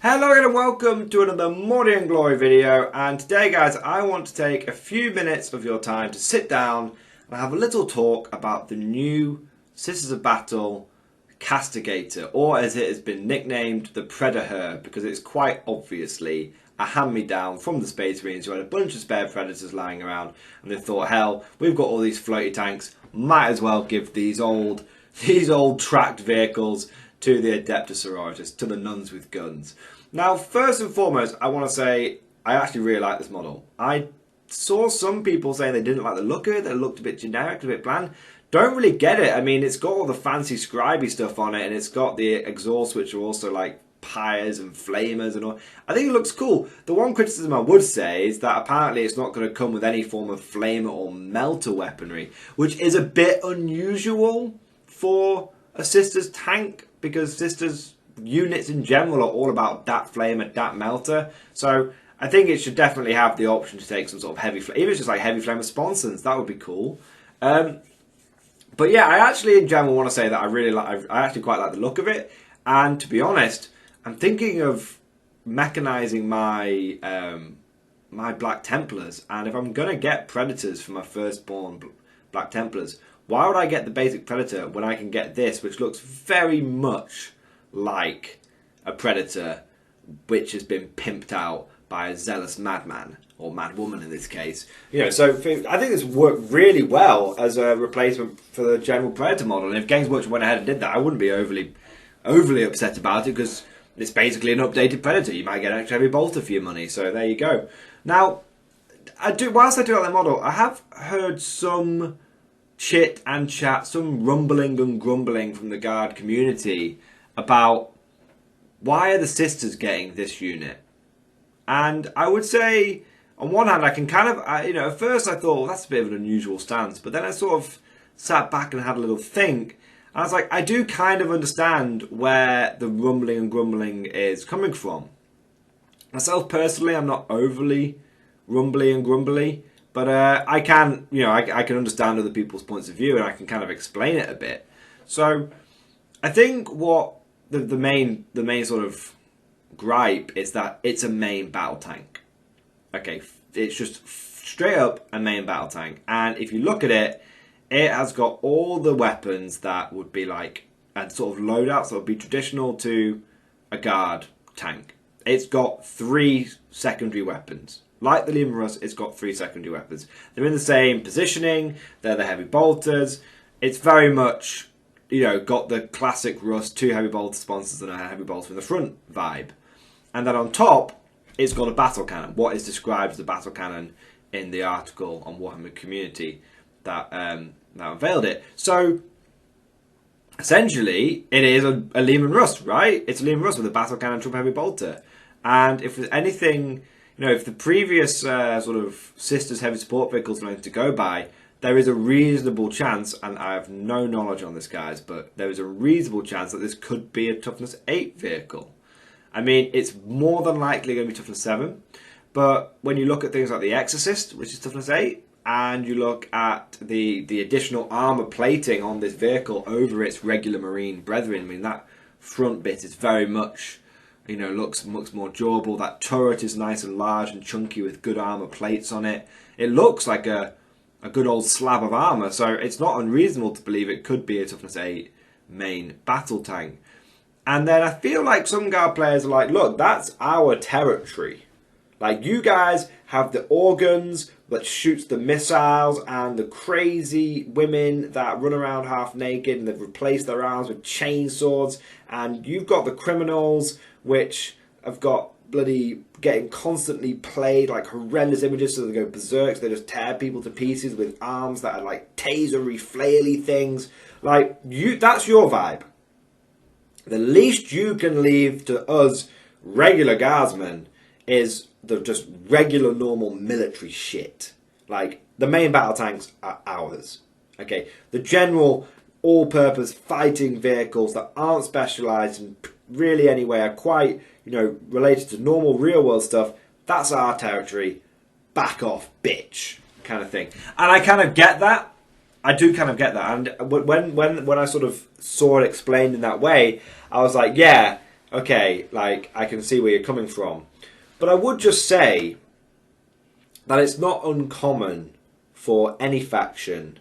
Hello and welcome to another Mordian Glory video, and today guys I want to take a few minutes of your time to sit down and have a little talk about the new Sisters of Battle Castigator, or as it has been nicknamed, the Predator, because it's quite obviously a hand-me-down from the Space Marines who had a bunch of spare Predators lying around and they thought, hell, we've got all these floaty tanks, might as well give these old tracked vehicles to the Adeptus Sororitas, to the nuns with guns. Now, first and foremost, I want to say I actually really like this model. I saw some people saying they didn't like the look of it, that it looked a bit generic, a bit bland. Don't really get it. I mean, it's got all the fancy scribey stuff on it, and it's got the exhausts, which are also like pyres and flamers and all. I think it looks cool. The one criticism I would say is that apparently it's not going to come with any form of flamer or melter weaponry, which is a bit unusual for a Sisters tank, because Sisters units in general are all about dat flamer, dat melter. So I think it should definitely have the option to take some sort of heavy flame, even if it's just like heavy flame sponsons. That would be cool. But yeah, I actually in general want to say that I actually quite like the look of it. And to be honest, I'm thinking of mechanizing my my Black Templars. And if I'm gonna get Predators for my firstborn Black Templars, why would I get the basic Predator when I can get this, which looks very much like a Predator which has been pimped out by a zealous madman, or madwoman in this case. You know, so I think this worked really well as a replacement for the general Predator model. And if Games Workshop went ahead and did that, I wouldn't be overly upset about it, because it's basically an updated Predator. You might get an extra heavy bolter for your money, so there you go. Now, whilst I do like the model, I have heard some chit and chat, some rumbling and grumbling from the Guard community about why are the Sisters getting this unit. And I would say, on one hand, I can kind of, at first I thought, well, that's a bit of an unusual stance, but then I sort of sat back and had a little think, and I was like, I do kind of understand where the rumbling and grumbling is coming from. Myself personally, I'm not overly rumbly and grumbly, but I can, I can understand other people's points of view, and I can kind of explain it a bit. So I think what the main sort of gripe is that it's a main battle tank. Okay, it's just straight up a main battle tank, and if you look at it, it has got all the weapons that would be like a sort of loadouts that would be traditional to a Guard tank. It's got 3 secondary weapons. Like the Leman Russ, it's got 3 secondary weapons. They're in the same positioning, they're the heavy bolters. It's very much, got the classic Russ, 2 heavy bolter sponsors and a heavy bolter in the front vibe. And then on top, it's got a battle cannon, what is described as the battle cannon in the article on Warhammer Community that unveiled it. So, essentially, it is a Leman Russ, right? It's a Leman Russ with a battle cannon, triple heavy bolter. And if there's anything, if the previous sort of Sisters heavy support vehicles are going to go by, there is a reasonable chance, and I have no knowledge on this, guys, but there is a reasonable chance that this could be a toughness 8 vehicle. I mean, it's more than likely going to be toughness 7, but when you look at things like the Exorcist, which is toughness 8, and you look at the additional armour plating on this vehicle over its regular Marine brethren, I mean, that front bit is very much, looks much more durable. That turret is nice and large and chunky with good armour plates on it. It looks like a good old slab of armour, so it's not unreasonable to believe it could be a toughness 8 main battle tank. And then I feel like some Guard players are like, look, that's our territory. Like, you guys have the organs that shoots the missiles and the crazy women that run around half naked and they've replaced their arms with chainswords, and you've got the criminals which have got bloody getting constantly played like horrendous images, so they go berserk, so they just tear people to pieces with arms that are like tasery, flaily things. Like, that's your vibe. The least you can leave to us regular Guardsmen is the just regular normal military shit. Like, the main battle tanks are ours. Okay, the general all-purpose fighting vehicles that aren't specialised in really any way, are quite, related to normal real-world stuff, that's our territory. Back off, bitch, kind of thing. And I kind of get that. I do kind of get that. And when I sort of saw it explained in that way, I was like, yeah, okay, like, I can see where you're coming from. But I would just say that it's not uncommon for any faction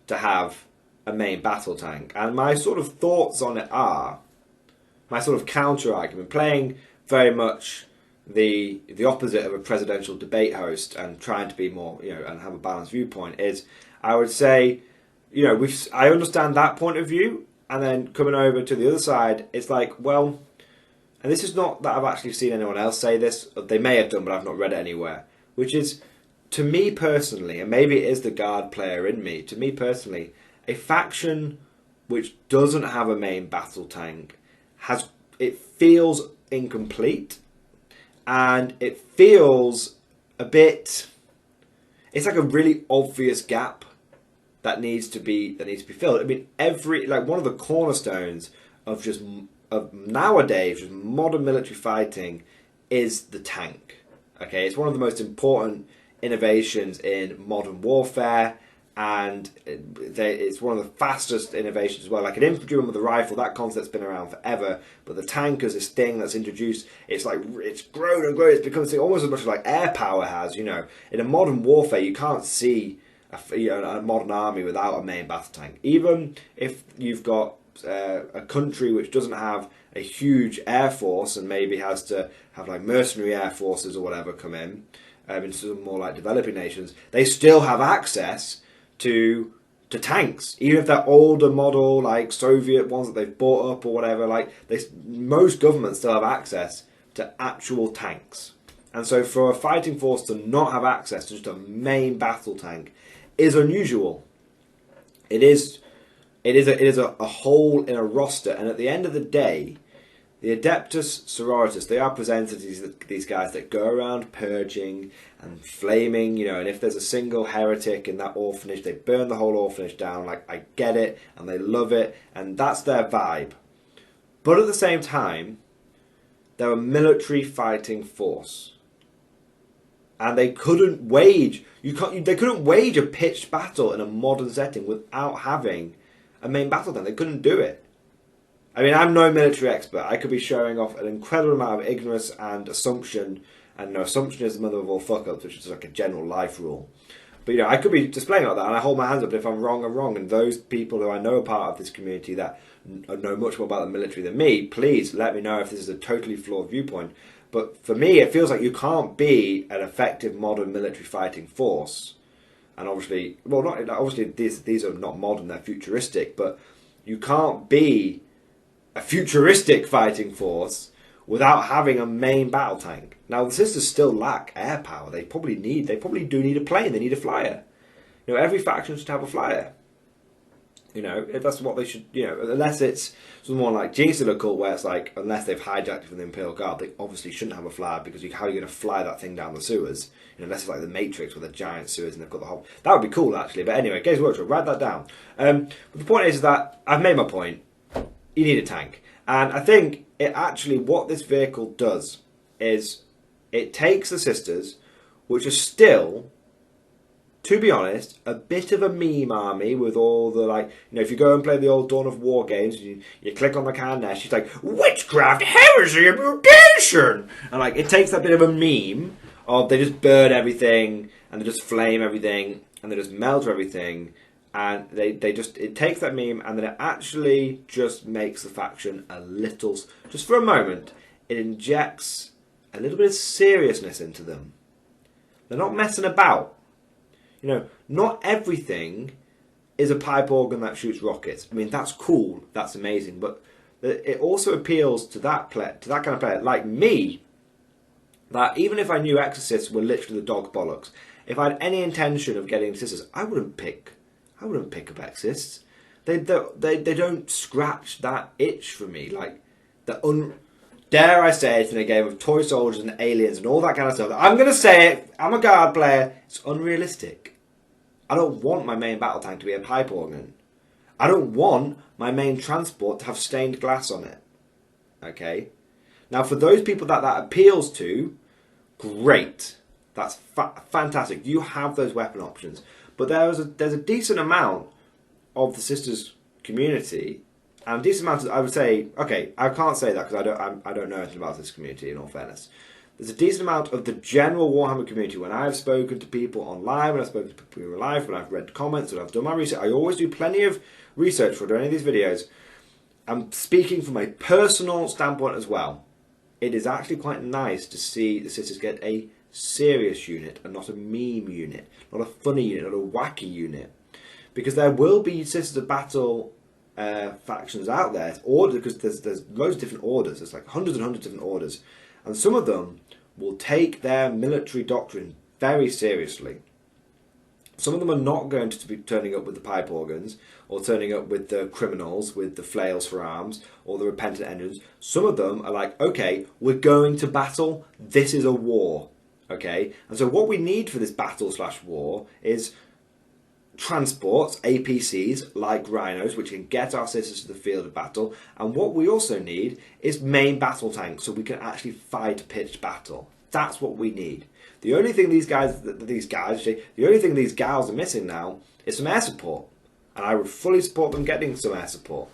to have a main battle tank. And my sort of thoughts on it are, my sort of counter argument, playing very much the opposite of a presidential debate host and trying to be more, and have a balanced viewpoint, is I would say, I understand that point of view, and then coming over to the other side, it's like, well, and this is not that I've actually seen anyone else say this, they may have done, but I've not read it anywhere, which is, to me personally, and maybe it is the guard player in me, to me personally, a faction which doesn't have a main battle tank it feels incomplete, and it feels a bit, it's like a really obvious gap that needs to be filled. I mean, one of the cornerstones of nowadays just modern military fighting is the tank. Okay, it's one of the most important innovations in modern warfare, and it's one of the fastest innovations as well. Like an infantryman with a rifle, that concept's been around forever, but the tank as this thing that's introduced, it's grown and grown. It's become almost as much as like air power has. In a modern warfare, you can't see a modern army without a main battle tank. Even if you've got a country which doesn't have a huge air force and maybe has to have like mercenary air forces or whatever come in some more like developing nations, they still have access to tanks, even if they're older model, like Soviet ones that they've bought up or whatever. Like most governments still have access to actual tanks, and so for a fighting force to not have access to just a main battle tank is unusual. It is a hole in a roster, and at the end of the day, the Adeptus Sororitas, they are presented as these guys that go around purging and flaming, and if there's a single heretic in that orphanage, they burn the whole orphanage down. Like, I get it, and they love it, and that's their vibe. But at the same time, they're a military fighting force, and they couldn't wage a pitched battle in a modern setting without having a main battle tank. They couldn't do it. I mean, I'm no military expert. I could be showing off an incredible amount of ignorance and assumption, and assumption is the mother of all fuck-ups, which is like a general life rule. But, I could be displaying like that, and I hold my hands up, but if I'm wrong, I'm wrong. And those people who I know are part of this community that know much more about the military than me, please let me know if this is a totally flawed viewpoint. But for me, it feels like you can't be an effective modern military fighting force. And obviously, these are not modern, they're futuristic, but you can't be a futuristic fighting force without having a main battle tank. Now, the sisters still lack air power. They probably do need a plane. They need a flyer. Every faction should have a flyer. If that's what they should, unless it's someone like Jinxila Cult, where it's like, unless they've hijacked it from the Imperial Guard, they obviously shouldn't have a flyer, because how are you going to fly that thing down the sewers? Unless it's like the Matrix with the giant sewers and they've got the whole... That would be cool, actually. But anyway, Games Workshop, write that down. But the point is that I've made my point. You need a tank. And I think what this vehicle does is it takes the sisters, which are still, to be honest, a bit of a meme army with all the, if you go and play the old Dawn of War games, you click on the can there, she's like, witchcraft, heresy, and mutation! And, it takes that bit of a meme of they just burn everything, and they just flame everything, and they just melt everything, and it takes that meme, and then it actually just makes the faction a little, just for a moment, it injects a little bit of seriousness into them. They're not messing about. Not everything is a pipe organ that shoots rockets. I mean, that's cool, that's amazing, but it also appeals to that kind of player, like me, that even if I knew exorcists were literally the dog bollocks, if I had any intention of getting sisters, I wouldn't pick up exorcists. They don't scratch that itch for me. Dare I say it in a game of toy soldiers and aliens and all that kind of stuff. I'm going to say it. I'm a guard player. It's unrealistic. I don't want my main battle tank to be a pipe organ. I don't want my main transport to have stained glass on it. Okay? Now, for those people that appeals to, great. That's fantastic. You have those weapon options. But there's a decent amount of the sisters community, And a decent amount of, I would say, okay, I can't say that because I don't know anything about this community, in all fairness. There's a decent amount of the general Warhammer community. When I've spoken to people online, when I've spoken to people in real life, when I've read comments, when I've done my research, I always do plenty of research for any of these videos. I'm speaking from a personal standpoint as well. It is actually quite nice to see the sisters get a serious unit and not a meme unit, not a funny unit, not a wacky unit. Because there will be Sisters of Battle factions out there, because there's loads of different orders. There's like hundreds and hundreds of different orders. And some of them will take their military doctrine very seriously. Some of them are not going to be turning up with the pipe organs, or turning up with the criminals, with the flails for arms, or the repentant engines. Some of them are like, okay, we're going to battle, this is a war. Okay? And so what we need for this battle/war is transports, APCs, like rhinos, which can get our sisters to the field of battle. And what we also need is main battle tanks, so we can actually fight a pitched battle. That's what we need. The only thing these gals are missing now is some air support. And I would fully support them getting some air support.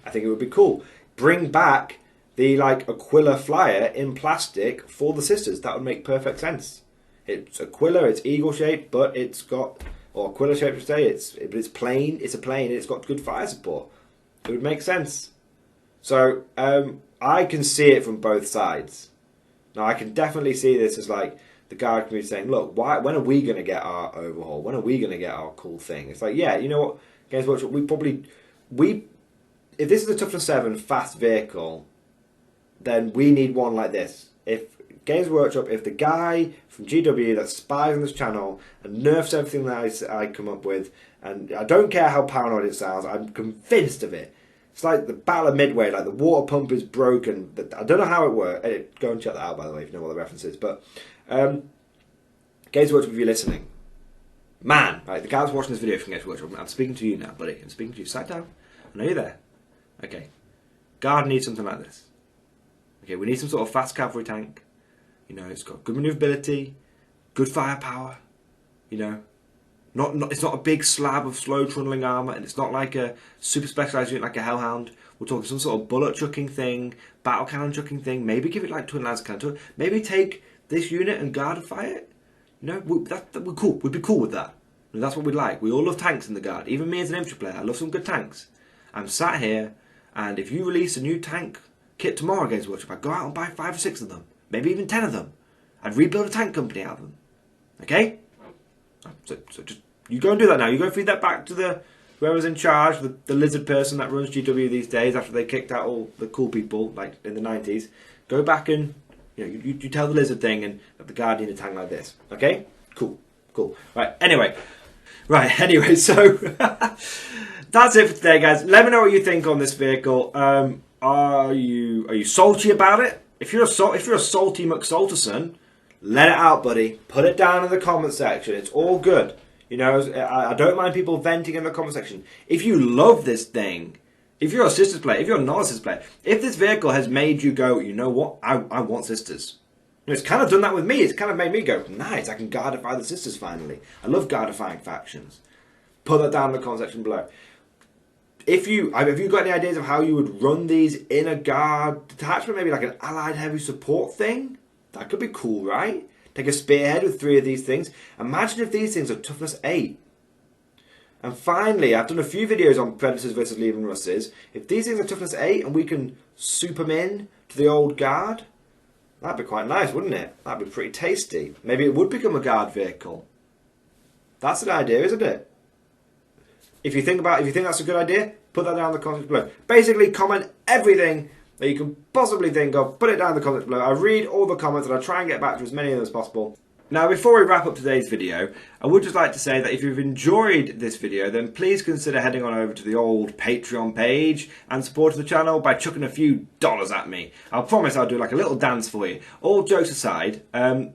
I think it would be cool. Bring back the Aquila flyer in plastic for the sisters. That would make perfect sense. It's Aquila, it's eagle shaped, but it's got, or Aquila shaped to say, it's plain, it's a plane, and it's got good fire support. It would make sense. So I can see it from both sides. Now I can definitely see this as like the guard community saying, look, when are we going to get our overhaul? When are we going to get our cool thing? It's like, yeah, you know what, Games Workshop, if this is a toughness 7 fast vehicle, then we need one like this. If Games Workshop, if the guy from GW that spies on this channel and nerfs everything that I come up with, and I don't care how paranoid it sounds, I'm convinced of it. It's like the Battle of Midway, like the water pump is broken. I don't know how it works. Go and check that out, by the way, if you know what the reference is. But Games Workshop, if you're listening, man, right, the guy that's watching this video from Games Workshop, I'm speaking to you now, buddy. I'm speaking to you. Sat down. I know you're there. Okay. Guard needs something like this. Okay, we need some sort of fast cavalry tank. You know, it's got good maneuverability, good firepower. You know, it's not a big slab of slow trundling armour, and it's not like a super specialised unit like a Hellhound. We're talking some sort of bullet chucking thing, battle cannon chucking thing. Maybe give it like twin lance cannon to it. Maybe take this unit and guardify it. You know, we're cool. We'd be cool with that. And that's what we'd like. We all love tanks in the guard. Even me as an infantry player, I love some good tanks. I'm sat here, and if you release a new tank kit tomorrow against Workshop, I'd go out and buy 5 or 6 of them. Maybe even 10 of them. I'd rebuild a tank company out of them. Okay? So just, you go and do that now. You go feed that back to whoever's in charge, the lizard person that runs GW these days after they kicked out all the cool people, like in the 90s. Go back and, you tell the lizard thing and that the guard need a tank like this. Okay? Cool. Right, anyway, so that's it for today, guys. Let me know what you think on this vehicle. Are you salty about it? If you're a salty McSalterson, let it out, buddy. Put it down in the comment section. It's all good. You know, I don't mind people venting in the comment section. If you love this thing, if you're a Sisters player, if you're not a Sisters player, if this vehicle has made you go, you know what, I want Sisters. It's kind of done that with me. It's kind of made me go, nice, I can guardify the Sisters finally. I love guardifying factions. Put that down in the comment section below. Have you got any ideas of how you would run these in a guard detachment? Maybe like an allied heavy support thing? That could be cool, right? Take a spearhead with 3 of these things. Imagine if these things are toughness 8. And finally, I've done a few videos on Predators versus Leaving Russes. If these things are toughness 8 and we can soup them in to the old guard, that'd be quite nice, wouldn't it? That'd be pretty tasty. Maybe it would become a guard vehicle. That's an idea, isn't it? If you think that's a good idea, put that down in the comments below. Basically, comment everything that you can possibly think of. Put it down in the comments below. I read all the comments and I try and get back to as many of them as possible. Now, before we wrap up today's video, I would just like to say that if you've enjoyed this video, then please consider heading on over to the old Patreon page and supporting the channel by chucking a few dollars at me. I'll promise I'll do like a little dance for you. All jokes aside,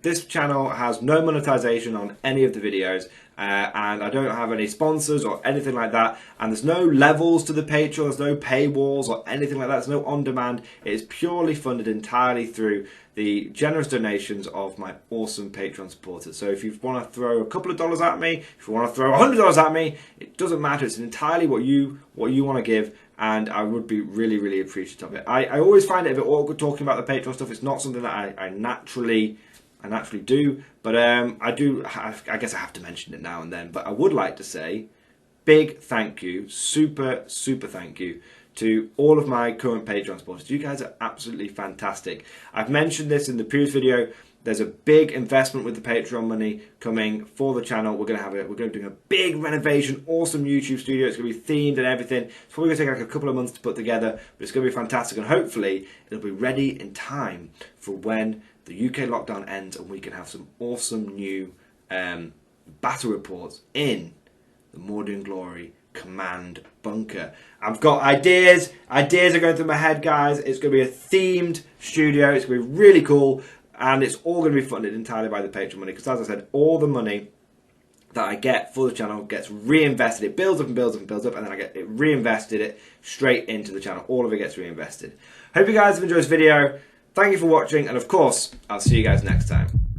this channel has no monetization on any of the videos. And I don't have any sponsors or anything like that, and there's no levels to the Patreon, there's no paywalls or anything like that, there's no on-demand. It is purely funded entirely through the generous donations of my awesome Patreon supporters. So if you want to throw a couple of $5 at me, if you want to throw $100 at me, it doesn't matter. It's entirely what you want to give, and I would be really, really appreciative of it. I always find it a bit awkward talking about the Patreon stuff. It's not something that I naturally do, but I guess I have to mention it now and then. But I would like to say big thank you, super thank you to all of my current Patreon supporters. You guys are absolutely fantastic. I've mentioned this in the previous video. There's a big investment with the Patreon money coming for the channel. We're going to do a big renovation, awesome YouTube studio. It's going to be themed and everything. It's probably going to take like a couple of months to put together, but it's going to be fantastic, and hopefully it'll be ready in time for when the UK lockdown ends and we can have some awesome new battle reports in the Mordian Glory Command Bunker. I've got ideas are going through my head, guys. It's going to be a themed studio. It's going to be really cool, and it's all going to be funded entirely by the Patreon money, because as I said, all the money that I get for the channel gets reinvested. It builds up and builds up and builds up, and then I get it reinvested straight into the channel. All of it gets reinvested. Hope you guys have enjoyed this video. Thank you for watching, and of course, I'll see you guys next time.